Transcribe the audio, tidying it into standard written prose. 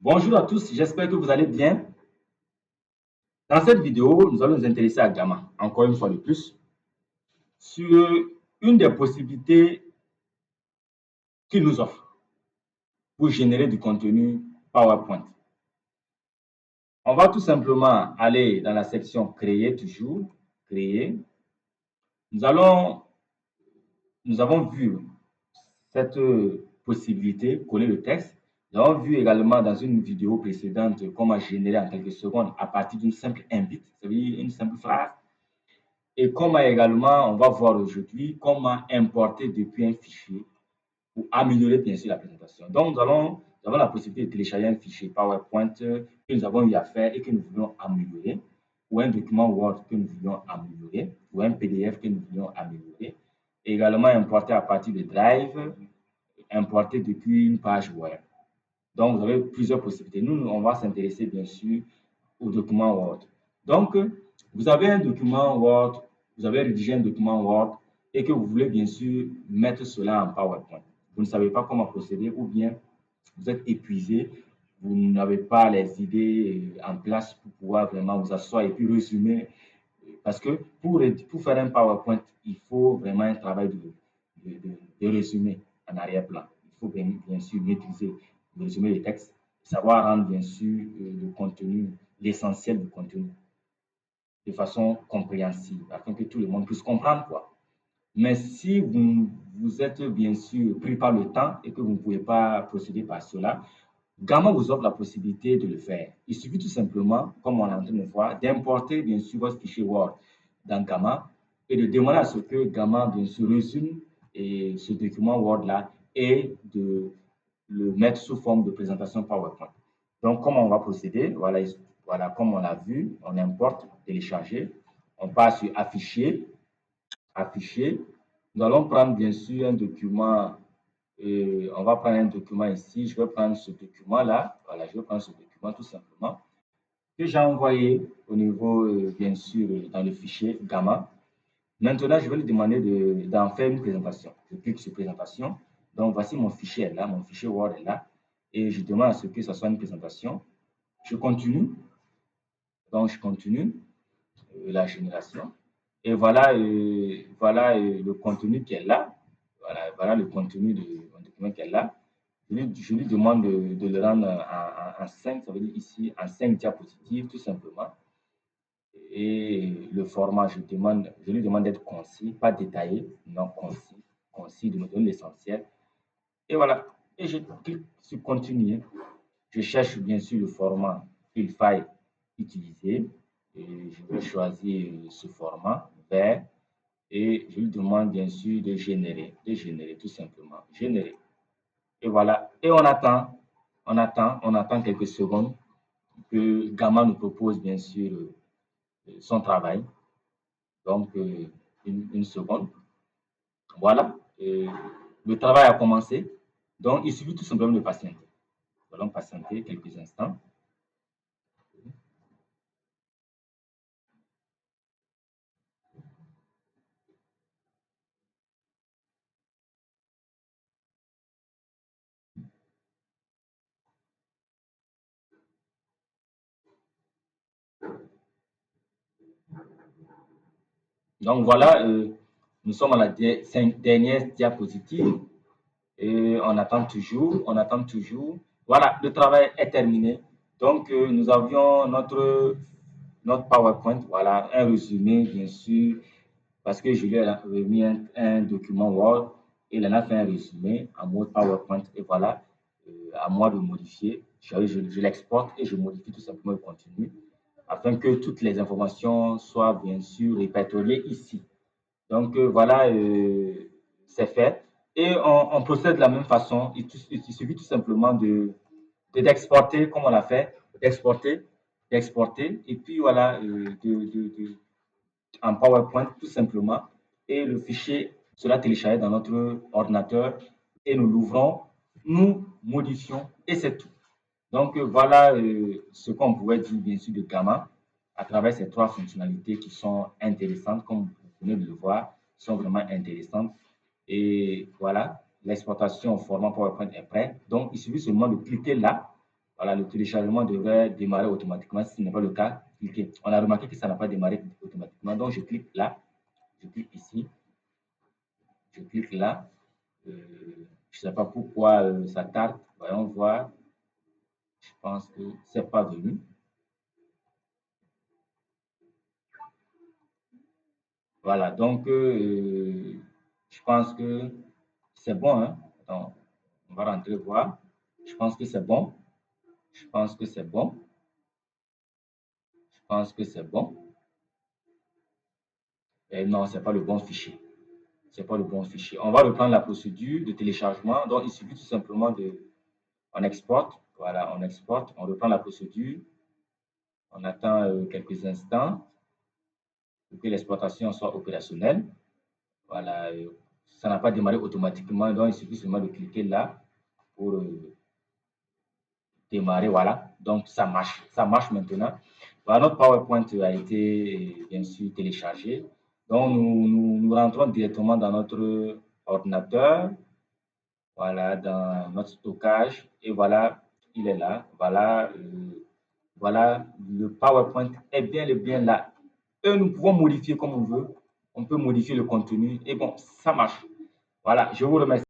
Bonjour à tous, j'espère que vous allez bien. Dans cette vidéo, nous allons nous intéresser à Gamma, encore une fois de plus, sur une des possibilités qu'il nous offre pour générer du contenu PowerPoint. On va tout simplement aller dans la section Créer toujours, Créer. Nous avons vu cette possibilité, coller le texte. Nous avons vu également dans une vidéo précédente comment générer en quelques secondes à partir d'une simple invite, c'est-à-dire une simple phrase. Et comment également, on va voir aujourd'hui comment importer depuis un fichier pour améliorer bien sûr la présentation. Donc, nous avons la possibilité de télécharger un fichier PowerPoint que nous avons eu à faire et que nous voulons améliorer, ou un document Word que nous voulons améliorer, ou un PDF que nous voulons améliorer. Et également importer à partir de Drive, importer depuis une page web. Donc, vous avez plusieurs possibilités. Nous, on va s'intéresser bien sûr au document Word. Donc, vous avez un document Word, vous avez rédigé un document Word et que vous voulez bien sûr mettre cela en PowerPoint. Vous ne savez pas comment procéder ou bien vous êtes épuisé, vous n'avez pas les idées en place pour pouvoir vraiment vous asseoir et puis résumer. Parce que pour faire un PowerPoint, il faut vraiment un travail de résumé en arrière-plan. Il faut bien sûr maîtriser le résumé des textes, savoir rendre bien sûr le contenu, l'essentiel du contenu de façon compréhensible, afin que tout le monde puisse comprendre quoi. Mais si vous êtes bien sûr pris par le temps et que vous ne pouvez pas procéder par cela, Gamma vous offre la possibilité de le faire. Il suffit tout simplement, comme on est en train de voir, d'importer bien sûr votre fichier Word dans Gamma et de demander à ce que Gamma bien sûr résume ce document Word-là et de le mettre sous forme de présentation PowerPoint. Donc, comment on va procéder? Voilà, comme on l'a vu, on importe, télécharger, on passe sur afficher, afficher. Nous allons prendre bien sûr un document, on va prendre un document ici, je vais prendre ce document-là, voilà, je vais prendre ce document tout simplement, que j'ai envoyé au niveau, bien sûr, dans le fichier Gamma. Maintenant, je vais lui demander d'en faire une présentation. Je clique sur présentation. Donc, voici mon fichier est là, mon fichier Word est là. Et je demande à ce que ce soit une présentation. Je continue. Donc, je continue la génération. Et voilà, le contenu qui est là. Voilà le contenu du document qui est là. Je lui demande de le rendre en 5, ça veut dire ici en 5 diapositives, tout simplement. Et le format, je lui demande d'être concis, pas détaillé, non concis, concis, de me donner l'essentiel. Et voilà. Et je clique sur continuer. Je cherche bien sûr le format qu'il faille utiliser. Et je vais choisir ce format vert. Et je lui demande bien sûr de générer tout simplement. Générer. Et voilà. Et on attend quelques secondes que Gamma nous propose bien sûr son travail. Donc, une seconde. Voilà. Le travail a commencé. Donc, il suffit tout simplement de patienter. Nous allons patienter quelques instants. Donc, voilà, nous sommes à la dernière diapositive. Et on attend toujours, on attend toujours. Voilà, le travail est terminé. Donc, nous avions notre PowerPoint, voilà, un résumé, bien sûr, parce que je lui ai remis un document Word et il en a fait un résumé en mode PowerPoint. Et voilà, à moi de modifier. Je l'exporte et je modifie tout simplement le contenu afin que toutes les informations soient bien sûr répertoriées ici. Donc voilà, c'est fait. Et on procède de la même façon. Il suffit tout simplement d'exporter comme on l'a fait, d'exporter, et puis voilà, en PowerPoint tout simplement. Et le fichier sera téléchargé dans notre ordinateur et nous l'ouvrons, nous modifions et c'est tout. Donc voilà ce qu'on pourrait dire bien sûr de Gamma à travers ces trois fonctionnalités qui sont intéressantes, comme vous venez de le voir, sont vraiment intéressantes. Et voilà, l'exportation au format PowerPoint est prête. Donc il suffit seulement de cliquer là. Voilà, le téléchargement devrait démarrer automatiquement. Si ce n'est pas le cas, cliquez. On a remarqué que ça n'a pas démarré automatiquement. Donc, je clique là, je clique ici, je clique là. Je ne sais pas pourquoi ça tarde. Voyons voir. Je pense que c'est pas venu. Voilà, donc je pense que c'est bon. Hein? Donc, on va rentrer voir. Je pense que c'est bon. Je pense que c'est bon. Je pense que c'est bon. Et non, ce n'est pas le bon fichier. C'est pas le bon fichier. On va reprendre la procédure de téléchargement. Donc, il suffit tout simplement de... On exporte. Voilà, on exporte. On reprend la procédure. On attend quelques instants pour que l'exportation soit opérationnelle. Voilà, ça n'a pas démarré automatiquement. Donc, il suffit seulement de cliquer là pour démarrer. Voilà, donc ça marche. Ça marche maintenant. Voilà, notre PowerPoint a été bien sûr téléchargé. Donc, nous rentrons directement dans notre ordinateur. Voilà, dans notre stockage. Et voilà, il est là. Voilà, voilà, le PowerPoint est bien là. Et nous pouvons modifier comme on veut. On peut modifier le contenu. Et bon, ça marche. Voilà, je vous remercie.